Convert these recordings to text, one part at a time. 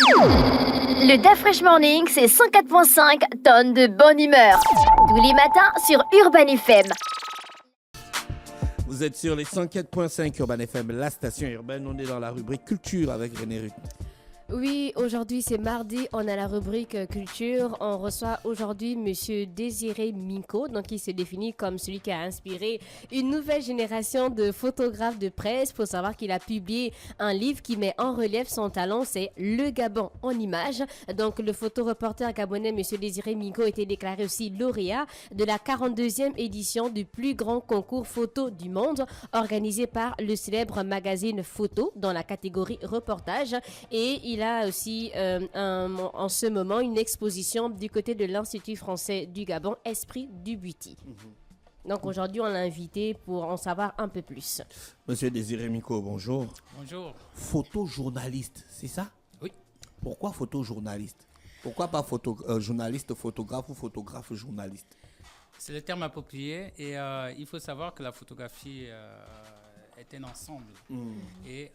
Le DAF Fresh Morning, c'est 104.5 tonnes de bonne humeur. Tous les matins sur Urban FM. Vous êtes sur les 104.5 Urban FM, la station urbaine. On est dans la rubrique culture avec René Ruth. Oui, aujourd'hui c'est mardi, on a la rubrique culture. On reçoit aujourd'hui Monsieur Désiré Minko, donc il se définit comme celui qui a inspiré une nouvelle génération de photographes de presse. Il faut savoir qu'il a publié un livre qui met en relief son talent, c'est Le Gabon en images. Donc le photoreporter gabonais Monsieur Désiré Minko a été déclaré aussi lauréat de la 42e édition du plus grand concours photo du monde, organisé par le célèbre magazine Photo dans la catégorie reportage. Et il a aussi en ce moment une exposition du côté de l'Institut français du Gabon, Esprit du Buti. Donc aujourd'hui, on l'a invité pour en savoir un peu plus. Monsieur Désiré Minko, bonjour. Bonjour. Photojournaliste, c'est ça? Oui. Pourquoi photojournaliste? Pourquoi pas journaliste photographe ou photographe journaliste? C'est le terme approprié et il faut savoir que la photographie est un ensemble et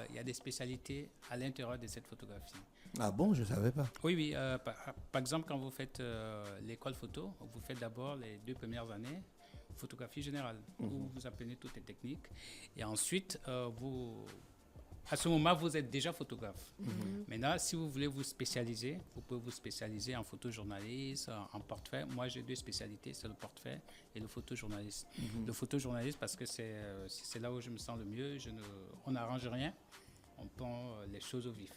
il y a des spécialités à l'intérieur de cette photographie. Ah bon, je ne savais pas. Oui. Par exemple, quand vous faites l'école photo, vous faites d'abord les 2 premières années photographie générale où vous apprenez toutes les techniques et ensuite à ce moment, vous êtes déjà photographe. Maintenant, si vous voulez vous spécialiser, vous pouvez vous spécialiser en photojournaliste, en portrait. Moi, j'ai 2 spécialités, c'est le portrait et le photojournaliste. Le photojournaliste, parce que c'est là où je me sens le mieux. On n'arrange rien, on prend les choses au vif.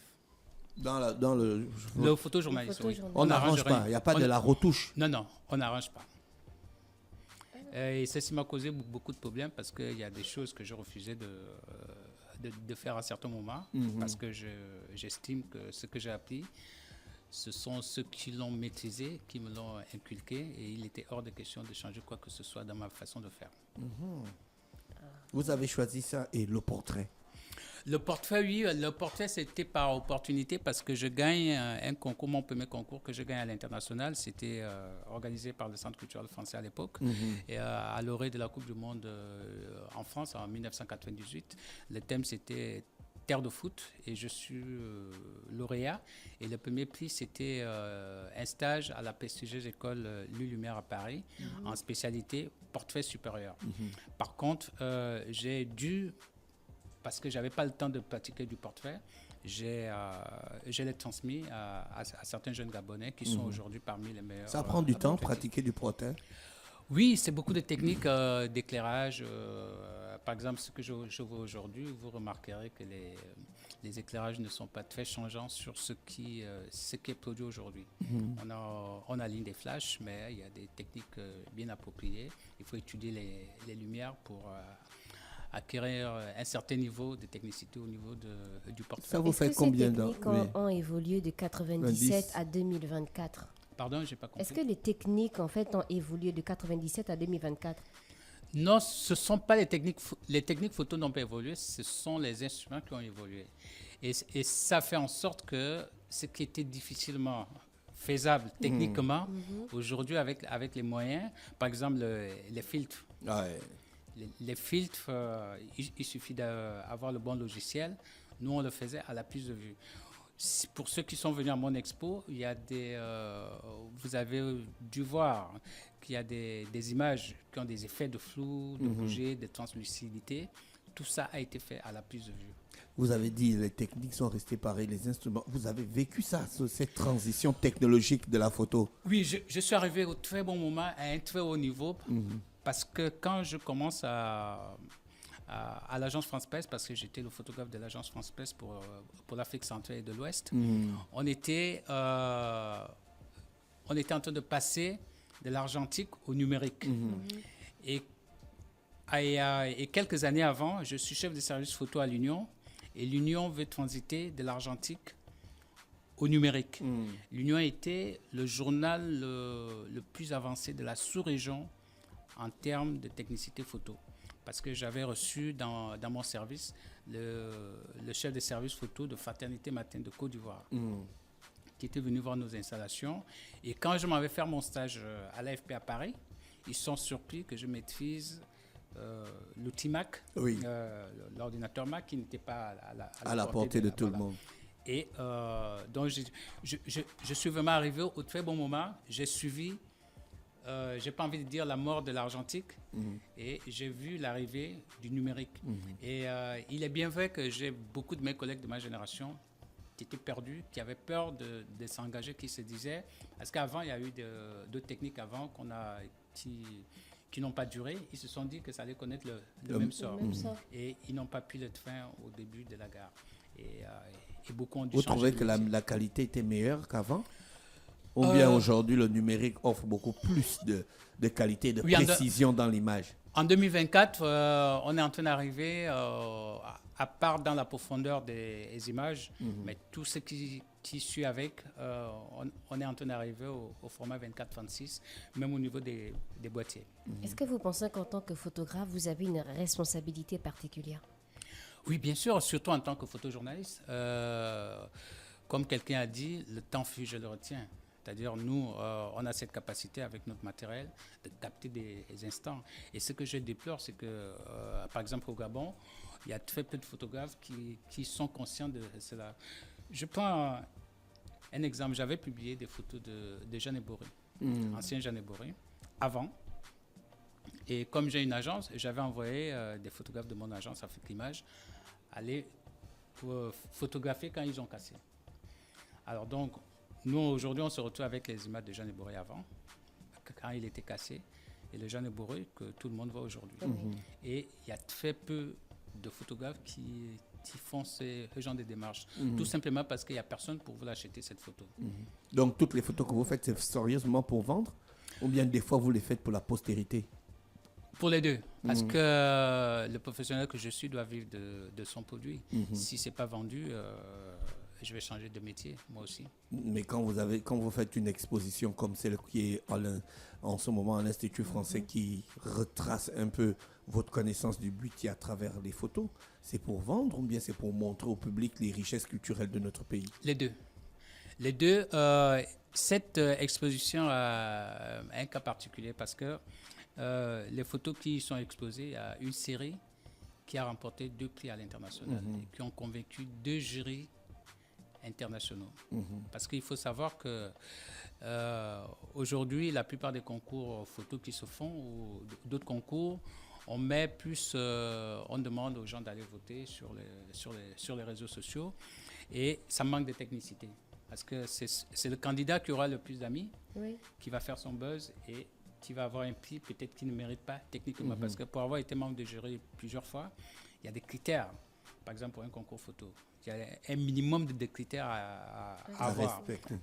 Le photojournaliste, oui. On n'arrange pas, il n'y a pas de la retouche. Non, on n'arrange pas. Et ça m'a causé beaucoup de problèmes parce qu'il y a des choses que je refusais de faire à certains moments parce que j'estime que ce que j'ai appris, ce sont ceux qui l'ont maîtrisé, qui me l'ont inculqué et il était hors de question de changer quoi que ce soit dans ma façon de faire. Vous avez choisi ça et le portrait? Le portrait, oui. Le portrait, c'était par opportunité parce que je gagne un concours, mon premier concours que je gagne à l'international. C'était organisé par le Centre culturel français à l'époque. Et à l'orée de la Coupe du Monde en France en 1998, le thème c'était Terre de foot et je suis lauréat. Et le premier prix, c'était un stage à la prestigieuse école Lumière à Paris en spécialité portrait supérieur. Par contre, j'ai dû... Parce que je n'avais pas le temps de pratiquer du portrait, je l'ai transmis à certains jeunes Gabonais qui sont aujourd'hui parmi les meilleurs. Ça prend du temps, pratiquer du portrait? Oui, c'est beaucoup de techniques d'éclairage. Par exemple, ce que je vois aujourd'hui, vous remarquerez que les éclairages ne sont pas très changeants sur ce qui est produit aujourd'hui. On aligne des flashs, mais il y a des techniques bien appropriées. Il faut étudier les lumières pour... acquérir un certain niveau de technicité au niveau du portrait. Ça vous fait combien d'années? Est-ce que ces techniques ont évolué de 97 à 2024? Pardon, j'ai pas compris. Est-ce que les techniques en fait ont évolué de 97 à 2024? Non, ce ne sont pas les techniques. Les techniques photo n'ont pas évolué, ce sont les instruments qui ont évolué. Et ça fait en sorte que ce qui était difficilement faisable techniquement, aujourd'hui avec les moyens, par exemple les filtres. Ouais. Les filtres, il suffit d'avoir le bon logiciel. Nous, on le faisait à la prise de vue. Pour ceux qui sont venus à mon expo, il y a vous avez dû voir qu'il y a des images qui ont des effets de flou, de bouger, de translucidité. Tout ça a été fait à la prise de vue. Vous avez dit les techniques sont restées pareilles, les instruments. Vous avez vécu ça, cette transition technologique de la photo? Oui, je suis arrivé au très bon moment, à un très haut niveau. Parce que quand je commence à l'agence France Presse, parce que j'étais le photographe de l'agence France Presse pour l'Afrique centrale et de l'Ouest, on était en train de passer de l'argentique au numérique. Et quelques années avant, je suis chef de service photo à l'Union, et l'Union veut transiter de l'argentique au numérique. L'Union était le journal le plus avancé de la sous-région en termes de technicité photo. Parce que j'avais reçu dans mon service le chef de service photo de Fraternité Matin de Côte d'Ivoire, qui était venu voir nos installations. Et quand je m'en vais faire mon stage à l'AFP à Paris, ils sont surpris que je maîtrise l'outil Mac, l'ordinateur Mac qui n'était pas à la portée de tout le monde. Et donc, je suis vraiment arrivé au très bon moment. J'ai suivi, je n'ai pas envie de dire la mort de l'argentique, et j'ai vu l'arrivée du numérique. Et il est bien vrai que j'ai beaucoup de mes collègues de ma génération qui étaient perdus, qui avaient peur de s'engager, qui se disaient, parce qu'avant, il y a eu d'autres techniques avant qui n'ont pas duré. Ils se sont dit que ça allait connaître le même sort. Et ils n'ont pas pu le faire au début de la gare. Et beaucoup ont dû Vous changer trouvez que de métier. la qualité était meilleure qu'avant? Ou bien aujourd'hui, le numérique offre beaucoup plus de qualité, de Oui, précision dans l'image? En 2024, on est en train d'arriver, à part dans la profondeur des images, mais tout ce qui suit avec, on est en train d'arriver au format 24-36, même au niveau des boîtiers. Est-ce que vous pensez qu'en tant que photographe, vous avez une responsabilité particulière? Oui, bien sûr, surtout en tant que photojournaliste. Comme quelqu'un a dit, le temps fut, je le retiens. C'est-à-dire, nous, on a cette capacité avec notre matériel de capter des instants. Et ce que je déplore, c'est que, par exemple, au Gabon, il y a très peu de photographes qui sont conscients de cela. Je prends un exemple. J'avais publié des photos de Jeanne Eboré, ancien Jeanne Eboré, avant. Et comme j'ai une agence, j'avais envoyé des photographes de mon agence Afrique Image aller pour photographier quand ils ont cassé. Alors donc, nous aujourd'hui, on se retrouve avec les images de Jeanne Eboré avant, quand il était cassé, et le Jeanne Eboré que tout le monde voit aujourd'hui. Et il y a très peu de photographes qui font ce genre de démarches, tout simplement parce qu'il n'y a personne pour vous l'acheter cette photo. Donc, toutes les photos que vous faites, c'est sérieusement pour vendre? Ou bien des fois, vous les faites pour la postérité? Pour les deux, parce que le professionnel que je suis doit vivre de son produit. Si ce n'est pas vendu, je vais changer de métier, moi aussi. Mais quand vous faites une exposition comme celle qui est en ce moment à l'Institut français, qui retrace un peu votre connaissance du Bouti à travers les photos, c'est pour vendre ou bien c'est pour montrer au public les richesses culturelles de notre pays? Les deux. Les deux. Cette exposition a un cas particulier parce que les photos qui y sont exposées, il y a une série qui a remporté 2 prix à l'international et qui ont convaincu 2 jurys internationaux. Parce qu'il faut savoir que aujourd'hui, la plupart des concours photos qui se font ou d'autres concours, on met plus, on demande aux gens d'aller voter sur les réseaux sociaux et ça manque de technicité. Parce que c'est le candidat qui aura le plus d'amis, qui va faire son buzz et qui va avoir un prix peut-être qu'il ne mérite pas techniquement. Parce que pour avoir été membre de jury plusieurs fois, il y a des critères. Par exemple, pour un concours photo, il y a un minimum de critères à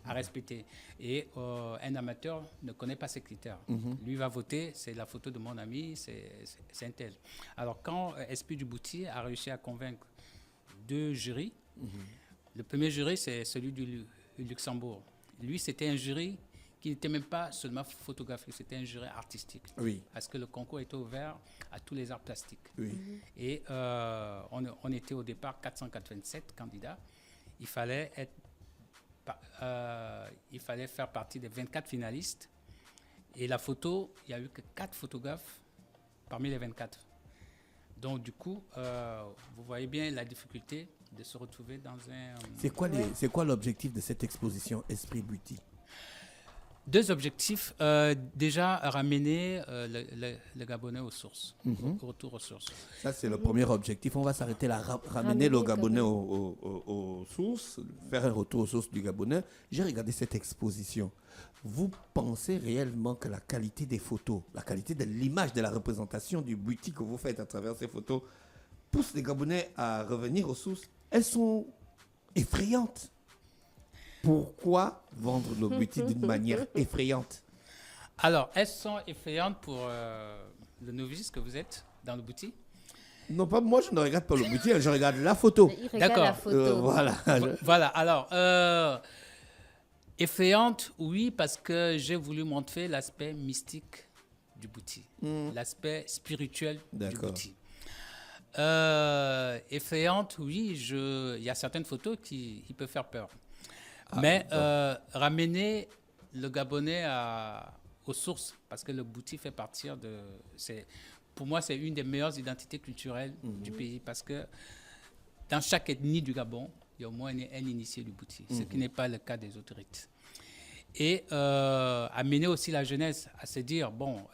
respecter. Et un amateur ne connaît pas ces critères. Lui va voter, c'est la photo de mon ami, c'est un tel. Alors, quand Esprit du Bouti a réussi à convaincre 2 jurys, le premier jury, c'est celui du Luxembourg. Lui, c'était un jury qui n'était même pas seulement photographique, c'était un jury artistique. Oui. Parce que le concours était ouvert à tous les arts plastiques. Oui. Et on était au départ 487 candidats. Il fallait faire partie des 24 finalistes. Et la photo, il n'y a eu que 4 photographes parmi les 24. Donc, du coup, vous voyez bien la difficulté de se retrouver dans un... C'est quoi l'objectif de cette exposition Esprit Bouti? 2 objectifs. Déjà, ramener le Gabonais aux sources, au retour aux sources. Ça, c'est le premier objectif. On va s'arrêter là, ramener le Gabonais aux sources, faire un retour aux sources du Gabonais. J'ai regardé cette exposition. Vous pensez réellement que la qualité des photos, la qualité de l'image, de la représentation du Bouti que vous faites à travers ces photos pousse les Gabonais à revenir aux sources? Elles sont effrayantes. Pourquoi vendre le Bouti d'une manière effrayante? Alors, elles sont effrayantes pour le novice que vous êtes dans le Bouti? Non, pas moi, je ne regarde pas le Bouti, je regarde la photo. Il regarde la photo. Voilà. Voilà, alors, effrayante, oui, parce que j'ai voulu montrer l'aspect mystique du Bouti, l'aspect spirituel du Bouti. Effrayante, oui, il y a certaines photos qui peuvent faire peur. Mais ramener le Gabonais aux sources, parce que le Bouti fait partir de... Pour moi, c'est une des meilleures identités culturelles du pays, parce que dans chaque ethnie du Gabon, il y a au moins un initié du bouti, ce qui n'est pas le cas des autres rites. Et amener aussi la jeunesse à se dire, bon,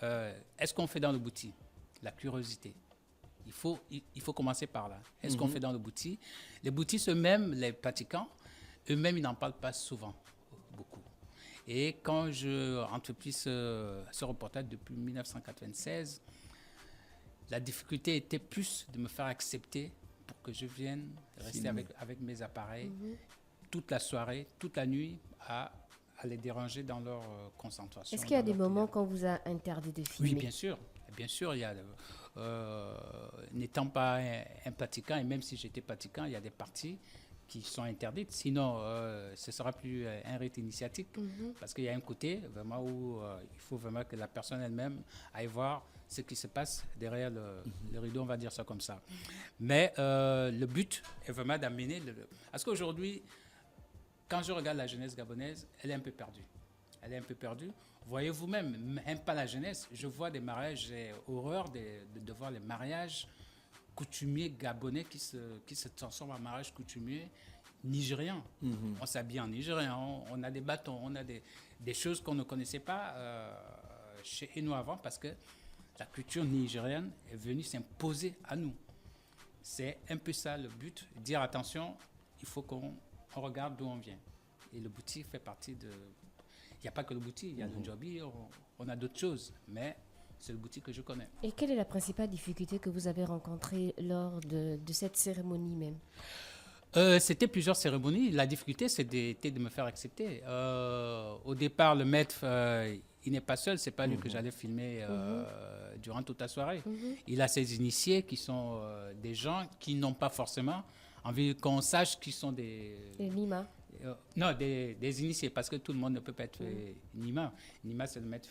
est-ce qu'on fait dans le bouti? La curiosité. Il faut commencer par là. Est-ce qu'on fait dans le bouti? Les boutistes eux-mêmes, les pratiquants, eux-mêmes, ils n'en parlent pas souvent, beaucoup. Et quand je entrepris ce reportage depuis 1996, la difficulté était plus de me faire accepter pour que je vienne rester avec mes appareils toute la soirée, toute la nuit, à les déranger dans leur concentration. Est-ce qu'il y a des moments qu'on vous a interdit de filmer? Oui, bien sûr. Bien sûr, il y a, n'étant pas un pratiquant, et même si j'étais pratiquant, il y a des parties qui sont interdites. Sinon, ce ne sera plus un rite initiatique, parce qu'il y a un côté vraiment où il faut vraiment que la personne elle-même aille voir ce qui se passe derrière le rideau, on va dire ça comme ça. Mais le but est vraiment d'amener... Parce qu'aujourd'hui, quand je regarde la jeunesse gabonaise, elle est un peu perdue. Elle est un peu perdue. Voyez vous-même, même pas la jeunesse, je vois des mariages, j'ai horreur de voir les mariages coutumiers gabonais qui se transforment en mariage coutumier nigérien. On s'habille en nigérien, on a des bâtons, on a des choses qu'on ne connaissait pas chez nous avant, parce que la culture nigérienne est venue s'imposer à nous. C'est un peu ça le but, dire attention, il faut qu'on regarde d'où on vient. Et le bouti fait partie de... Il n'y a pas que le bouti, il y a le njobi, on a d'autres choses, mais c'est le bouti que je connais. Et quelle est la principale difficulté que vous avez rencontrée lors de cette cérémonie même? C'était plusieurs cérémonies. La difficulté, c'était de me faire accepter. Au départ, le maître, il n'est pas seul, c'est pas lui que j'allais filmer durant toute la soirée. Il a ses initiés qui sont des gens qui n'ont pas forcément envie qu'on sache qui sont des... Les Nima. Non, des initiés, parce que tout le monde ne peut pas être Nima. Nima, c'est le maître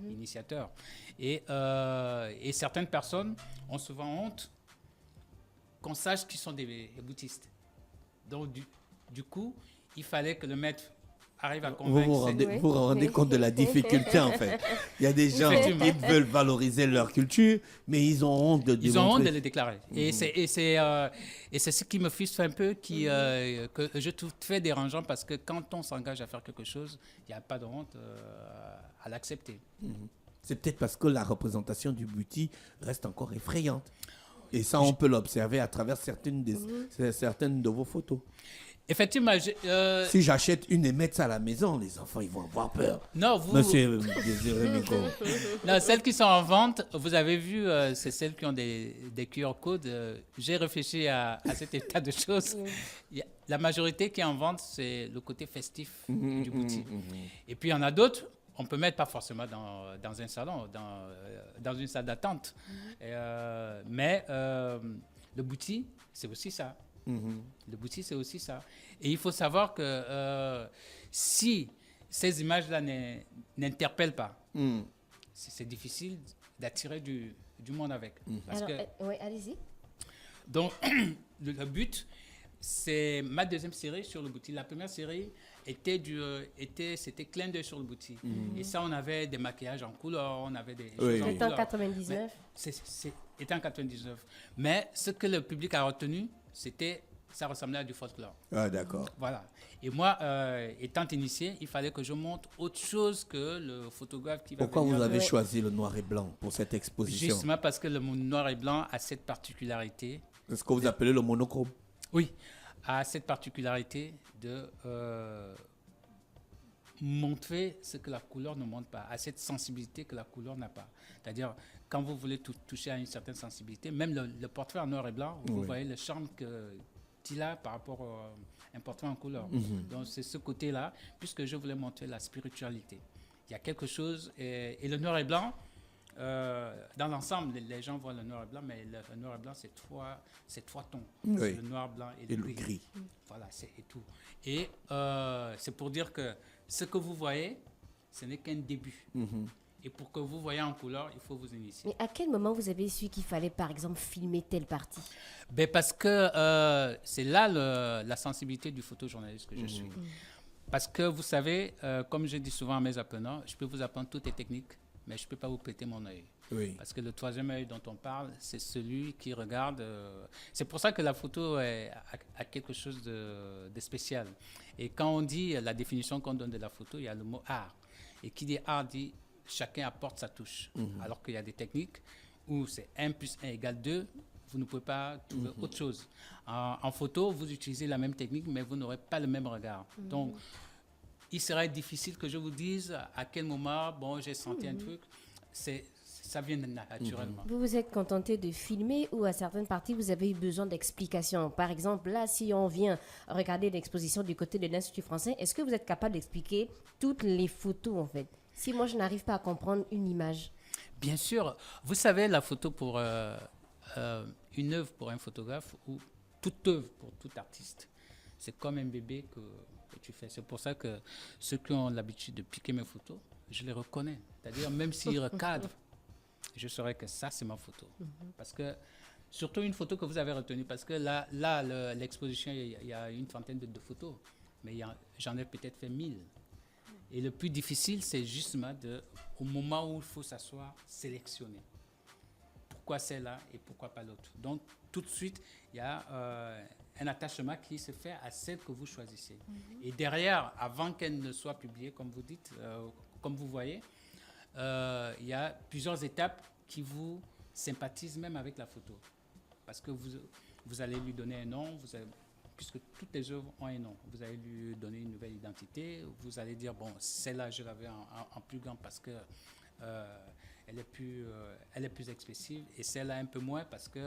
initiateur. Et certaines personnes ont souvent honte qu'on sache qu'ils sont des boutistes. Donc, du coup, il fallait que le maître arrive à convaincre... Vous vous rendez compte de la difficulté, en fait. Il y a des gens qui veulent valoriser leur culture, mais ils ont honte de démontrer. Ils ont honte de le déclarer. Et c'est ce qui me frustre un peu, que je trouve très dérangeant, parce que quand on s'engage à faire quelque chose, il n'y a pas de honte à l'accepter. C'est peut-être parce que la représentation du bouti reste encore effrayante. Et ça, on peut l'observer à travers certaines de vos photos. Effectivement. Si j'achète une et mettre ça à la maison, les enfants, ils vont avoir peur. Non, Monsieur Désiré Minko. Non, celles qui sont en vente, vous avez vu, c'est celles qui ont des QR codes. J'ai réfléchi à cet état de choses. La majorité qui est en vente, c'est le côté festif du boutique. Et puis, il y en a d'autres, on peut mettre pas forcément dans un salon, dans une salle d'attente. Mais le boutique, c'est aussi ça. Le bouti, c'est aussi ça. Et il faut savoir que si ces images-là n'interpellent pas, c'est difficile d'attirer du monde avec. Parce oui, allez-y. Donc, le but, c'est ma deuxième série sur le bouti. La première série c'était clin d'œil sur le bouti. Et ça, on avait des maquillages en couleur, on avait des choses en couleur. C'était en 99. C'était en 99. Mais ce que le public a retenu, ça ressemblait à du folklore. Ah, d'accord. Voilà. Et moi, étant initié, il fallait que je montre autre chose que le photographe qui va Pourquoi vous avez choisi le noir et blanc pour cette exposition? Justement parce que le noir et blanc a cette particularité. C'est ce que vous appelez le monochrome? Oui, a cette particularité de montrer ce que la couleur ne montre pas, à cette sensibilité que la couleur n'a pas. C'est-à-dire, quand vous voulez toucher à une certaine sensibilité, même le portrait en noir et blanc, vous voyez le charme qu'il a par rapport à un portrait en couleur. Donc, c'est ce côté-là, puisque je voulais montrer la spiritualité. Il y a quelque chose, et le noir et blanc, dans l'ensemble, les gens voient le noir et blanc, mais le noir et blanc, c'est trois tons. C'est le noir, blanc et le gris. Voilà, c'est tout. Et c'est pour dire que ce que vous voyez, ce n'est qu'un début. Et pour que vous voyez en couleur, il faut vous initier. Mais à quel moment vous avez su qu'il fallait, par exemple, filmer telle partie? Parce que c'est là la sensibilité du photojournaliste que je suis. Parce que vous savez, comme je dis souvent à mes apprenants, je peux vous apprendre toutes les techniques, mais je ne peux pas vous prêter mon œil. Oui. Parce que le troisième œil dont on parle, c'est celui qui regarde. C'est pour ça que la photo a quelque chose de spécial. Et quand on dit la définition qu'on donne de la photo, il y a le mot art. Et qui dit art dit chacun apporte sa touche. Alors qu'il y a des techniques où c'est 1 plus 1 égale 2, vous ne pouvez pas trouver autre chose. En photo, vous utilisez la même technique, mais vous n'aurez pas le même regard. Donc, il serait difficile que je vous dise à quel moment, bon, j'ai senti un truc. Ça vient naturellement. Vous vous êtes contenté de filmer ou à certaines parties, vous avez eu besoin d'explications? Par exemple, là, si on vient regarder l'exposition du côté de l'Institut français, est-ce que vous êtes capable d'expliquer toutes les photos, en fait? Si moi, je n'arrive pas à comprendre une image. Bien sûr. Vous savez, la photo pour une œuvre pour un photographe ou toute œuvre pour tout artiste, c'est comme un bébé que tu fais. C'est pour ça que ceux qui ont l'habitude de piquer mes photos, je les reconnais. C'est-à-dire, même s'ils recadrent, je saurais que ça, c'est ma photo. Parce que, surtout une photo que vous avez retenue, parce que là l'exposition, il y a une trentaine de photos, mais j'en ai peut-être fait 1000. Et le plus difficile, c'est justement au moment où il faut s'asseoir, sélectionner. Pourquoi celle-là et pourquoi pas l'autre? Donc, tout de suite, il y a un attachement qui se fait à celle que vous choisissez. Et derrière, avant qu'elle ne soit publiée, comme vous dites, comme vous voyez, il y a plusieurs étapes qui vous sympathisent même avec la photo. Parce que vous allez lui donner un nom, puisque toutes les œuvres ont un nom. Vous allez lui donner une nouvelle identité. Vous allez dire, bon, celle-là, je l'avais en plus grand parce que elle est plus expressive. Et celle-là, un peu moins parce que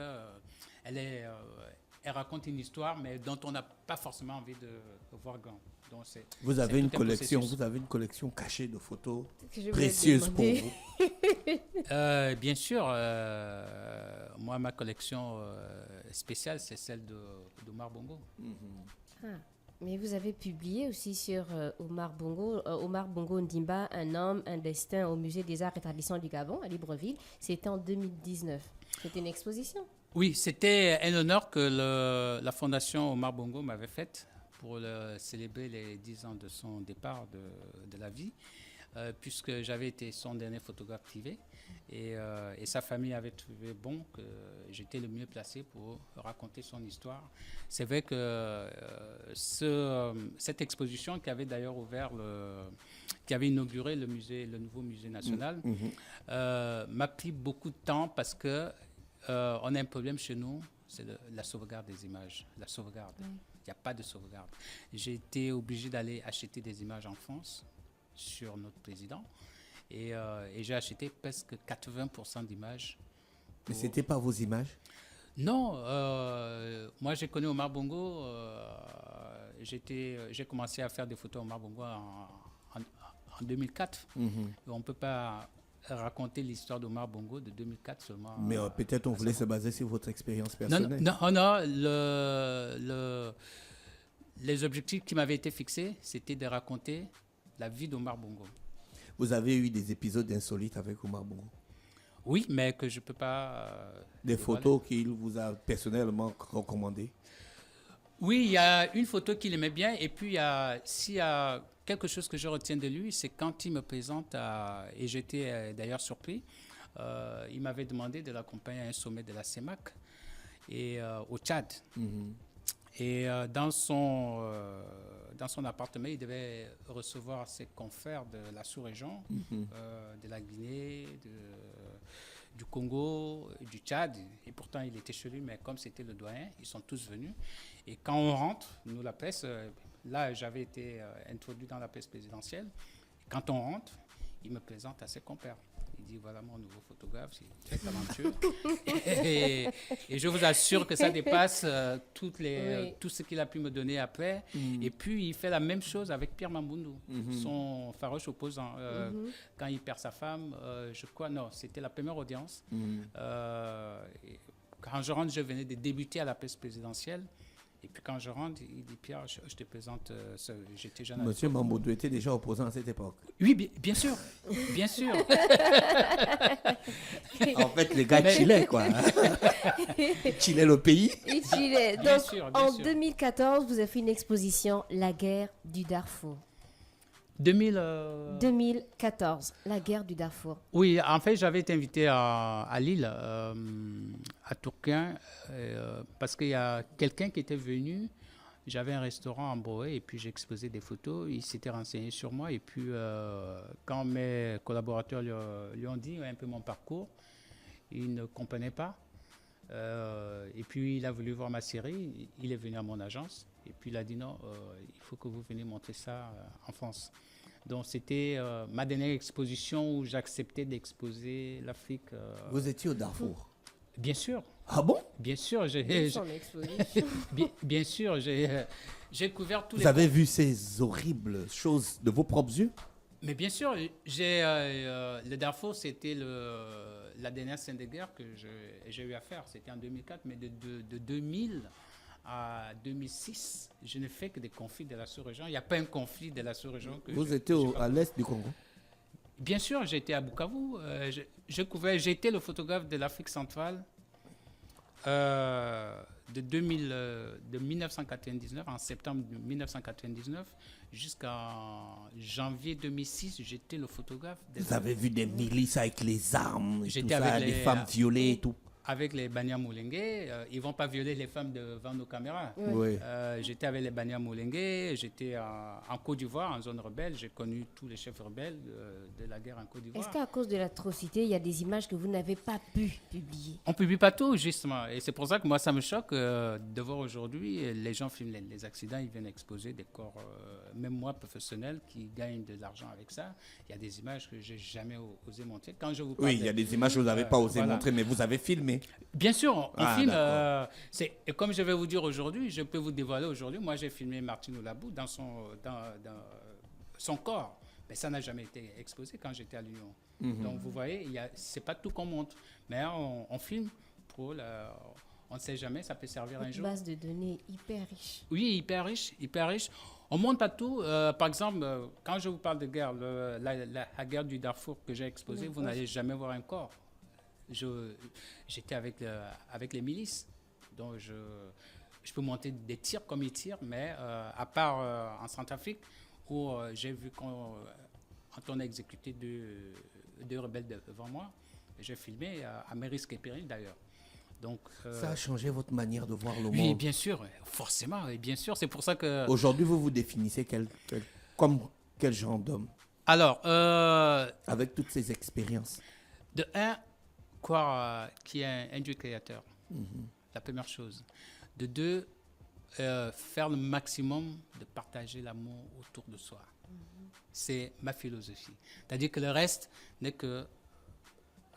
elle raconte une histoire, mais dont on n'a pas forcément envie de voir grand. Donc vous avez une collection cachée de photos précieuses pour vous. Bien sûr. Moi, ma collection spéciale, c'est celle d'Omar Bongo. Mais vous avez publié aussi sur Omar Bongo Ndimba, un homme, un destin au Musée des Arts et Traditions du Gabon, à Libreville. C'était en 2019. C'était une exposition. Oui, c'était un honneur que la Fondation Omar Bongo m'avait faite pour célébrer les 10 ans de son départ de la vie, puisque j'avais été son dernier photographe privé. Et sa famille avait trouvé bon que j'étais le mieux placé pour raconter son histoire. C'est vrai que cette exposition qui avait d'ailleurs qui avait inauguré le nouveau musée national, m'a pris beaucoup de temps parce que on a un problème chez nous, c'est la sauvegarde des images. La sauvegarde. Il n'y a pas de sauvegarde. J'ai été obligé d'aller acheter des images en France sur notre président. Et j'ai acheté presque 80% d'images. Mais ce n'était pas vos images? Non. Moi, j'ai connu Omar Bongo. J'ai commencé à faire des photos Omar Bongo en 2004. Et on ne peut pas raconter l'histoire d'Omar Bongo de 2004 seulement. Mais peut-être on voulait se baser sur votre expérience personnelle. Non. Les objectifs qui m'avaient été fixés, c'était de raconter la vie d'Omar Bongo. Vous avez eu des épisodes insolites avec Omar Bongo? Oui, mais que je ne peux pas... des photos qu'il vous a personnellement recommandées? Oui, il y a une photo qu'il aimait bien. Et puis, s'il y a quelque chose que je retiens de lui, c'est quand il me présente, et j'étais d'ailleurs surpris, il m'avait demandé de l'accompagner à un sommet de la CEMAC au Tchad. Et dans son appartement, il devait recevoir ses confrères de la sous-région, de la Guinée, du Congo, du Tchad. Et pourtant, il était chez lui, mais comme c'était le doyen, ils sont tous venus. Et quand on rentre, nous, la presse, là, j'avais été introduit dans la presse présidentielle. Quand on rentre, il me présente à ses compères. Il dit, voilà mon nouveau photographe, c'est très talentueux. et je vous assure que ça dépasse tout ce qu'il a pu me donner après. Et puis, il fait la même chose avec Pierre Mamboundou, son farouche opposant. Quand il perd sa femme, c'était la première audience. Quand je rentre, je venais de débuter à la presse présidentielle. Et puis quand je rentre, il dit, Pierre, je te présente, j'étais jeune. Monsieur Mamboundou était déjà opposant à cette époque? Oui, bien sûr. Bien sûr. En fait, les gars chillaient, quoi. Chillaient le pays. Ils chillaient. Donc, en 2014, vous avez fait une exposition, La guerre du Darfour. 2014, la guerre du Darfour. Oui, en fait, j'avais été invité à Lille, à Tourcoing, parce qu'il y a quelqu'un qui était venu. J'avais un restaurant en Boé et puis j'ai exposé des photos. Il s'était renseigné sur moi. Et puis, quand mes collaborateurs lui ont dit un peu mon parcours, il ne comprenait pas. Et puis, il a voulu voir ma série. Il est venu à mon agence. Et puis, il a dit non, il faut que vous veniez montrer ça en France. Donc, c'était ma dernière exposition où j'acceptais d'exposer l'Afrique. Vous étiez au Darfour? Bien sûr. Ah bon? Bien sûr, bien sûr, j'ai couvert tous les... Vous avez vu ces horribles choses de vos propres yeux? Mais bien sûr, le Darfour, c'était la dernière scène de guerre que j'ai eu à faire. C'était en 2004, mais de 2000 à 2006, je ne fais que des conflits de la sous-région. Il n'y a pas un conflit de la sous-région que vous étiez à l'est du Congo? Bien sûr, j'étais à Bukavu. J'étais le photographe de l'Afrique centrale de 1999, en septembre 1999, jusqu'en janvier 2006, j'étais le photographe. Vous avez vu des milices avec les armes, et tout ça, avec les femmes violées et tout? Avec les Banyamulenge, ils ne vont pas violer les femmes devant nos caméras. Oui. J'étais avec les Banyamulenge, j'étais en Côte d'Ivoire, en zone rebelle. J'ai connu tous les chefs rebelles de la guerre en Côte d'Ivoire. Est-ce qu'à cause de l'atrocité, il y a des images que vous n'avez pas pu publier? On ne publie pas tout, justement. Et c'est pour ça que moi, ça me choque de voir aujourd'hui, les gens filment les accidents, ils viennent exposer des corps, même moi, professionnel, qui gagnent de l'argent avec ça. Il y a des images que je n'ai jamais osé montrer. Quand je vous parle il y a des images que vous n'avez pas osé montrer, mais vous avez filmé. Bien sûr, on filme. Et comme je vais vous dire aujourd'hui, je peux vous dévoiler aujourd'hui, moi j'ai filmé Martine Oulabou dans son corps. Mais ça n'a jamais été exposé quand j'étais à Lyon. Donc vous voyez, ce n'est pas tout qu'on montre. Mais on filme pour on ne sait jamais, ça peut servir un jour. Une base de données hyper riche. Oui, hyper riche, hyper riche. On ne montre pas tout. Par exemple, quand je vous parle de guerre, la guerre du Darfour que j'ai exposée, vous n'allez jamais voir un corps. J'étais avec les milices, donc je peux monter des tirs comme ils tirent, mais à part en Centrafrique, où j'ai vu quand on a exécuté deux rebelles devant moi, j'ai filmé à mes risques et périls d'ailleurs. Donc, ça a changé votre manière de voir le monde? Oui, bien sûr, forcément, et bien sûr, c'est pour ça que... Aujourd'hui, vous vous définissez comme quel genre d'homme? Alors... avec toutes ces expériences. De un, qui est un Dieu créateur, la première chose. De deux, faire le maximum de partager l'amour autour de soi. C'est ma philosophie. C'est-à-dire que le reste n'est que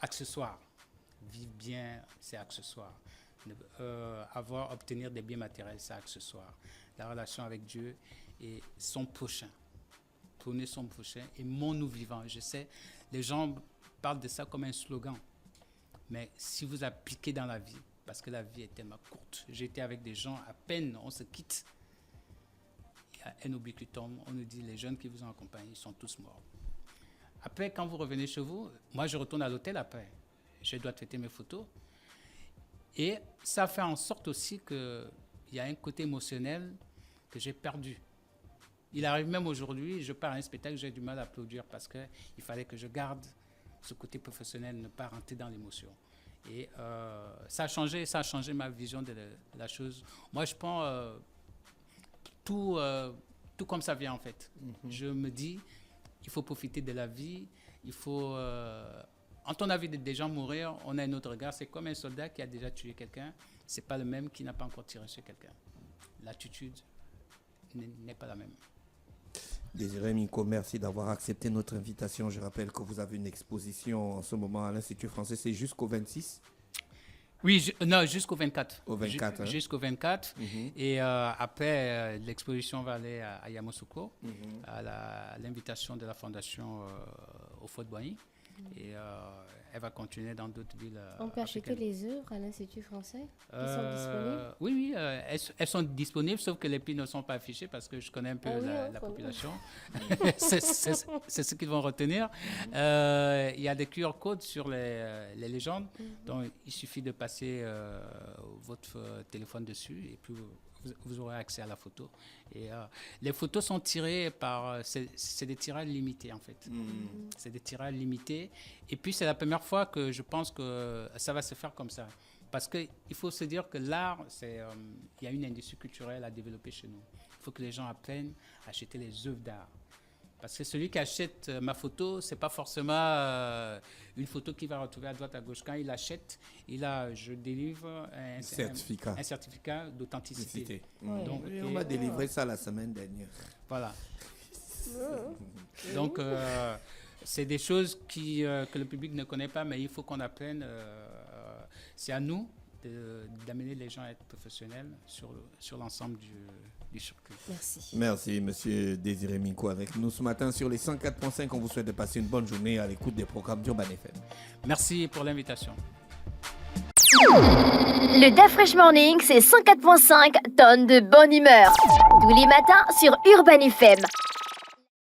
accessoire. Vivre bien, c'est accessoire. Obtenir des biens matériels, c'est accessoire. La relation avec Dieu et son prochain. Tourner son prochain et mon nous vivant. Je sais, les gens parlent de ça comme un slogan. Mais si vous appliquez dans la vie, parce que la vie est tellement courte, j'étais avec des gens, à peine on se quitte, il y a un ubiquitum, on nous dit les jeunes qui vous ont accompagné, ils sont tous morts. Après, quand vous revenez chez vous, moi je retourne à l'hôtel après. Je dois traiter mes photos. Et ça fait en sorte aussi qu'il y a un côté émotionnel que j'ai perdu. Il arrive même aujourd'hui, je pars à un spectacle, j'ai du mal à applaudir parce qu'il fallait que je garde ce côté professionnel, ne pas rentrer dans l'émotion. Et ça a changé ma vision de la chose. Moi, je prends tout comme ça vient en fait. Je me dis, il faut profiter de la vie, il faut... quand on a vu des gens mourir, on a un autre regard. C'est comme un soldat qui a déjà tué quelqu'un. Ce n'est pas le même qui n'a pas encore tiré sur quelqu'un. L'attitude n'est pas la même. Désiré Minko, merci d'avoir accepté notre invitation. Je rappelle que vous avez une exposition en ce moment à l'Institut français. C'est jusqu'au 26? Oui, non, jusqu'au 24. Au 24, Jusqu'au 24. Et après, l'exposition va aller à Yamoussoukro, à l'invitation de la Fondation au Fort de Boigny. Et elle va continuer dans d'autres villes. On peut acheter les œuvres à l'Institut français? Elles sont disponibles? Oui, elles sont disponibles, sauf que les prix ne sont pas affichés parce que je connais un peu la population. c'est ce qu'ils vont retenir. Il y a des QR codes sur les légendes, donc il suffit de passer votre téléphone dessus et puis vous aurez accès à la photo. Et les photos sont tirées par... c'est des tirages limités, en fait. C'est des tirages limités. Et puis, c'est la première fois que je pense que ça va se faire comme ça. Parce qu'il faut se dire que l'art, il y a une industrie culturelle à développer chez nous. Il faut que les gens apprennent à acheter les œuvres d'art. Parce que celui qui achète ma photo, ce n'est pas forcément une photo qu'il va retrouver à droite, à gauche. Quand il achète, je délivre un certificat d'authenticité. Donc, on m'a délivré ça la semaine dernière. Voilà. Donc, c'est des choses que le public ne connaît pas, mais il faut qu'on apprenne. C'est à nous d'amener les gens à être professionnels sur l'ensemble du circuit. Merci, monsieur Désiré Minko, avec nous ce matin sur les 104.5. On vous souhaite de passer une bonne journée à l'écoute des programmes d'Urban FM. Merci pour l'invitation. Le DAF Fresh Morning, c'est 104.5 tonnes de bonne humeur. Tous les matins sur Urban FM.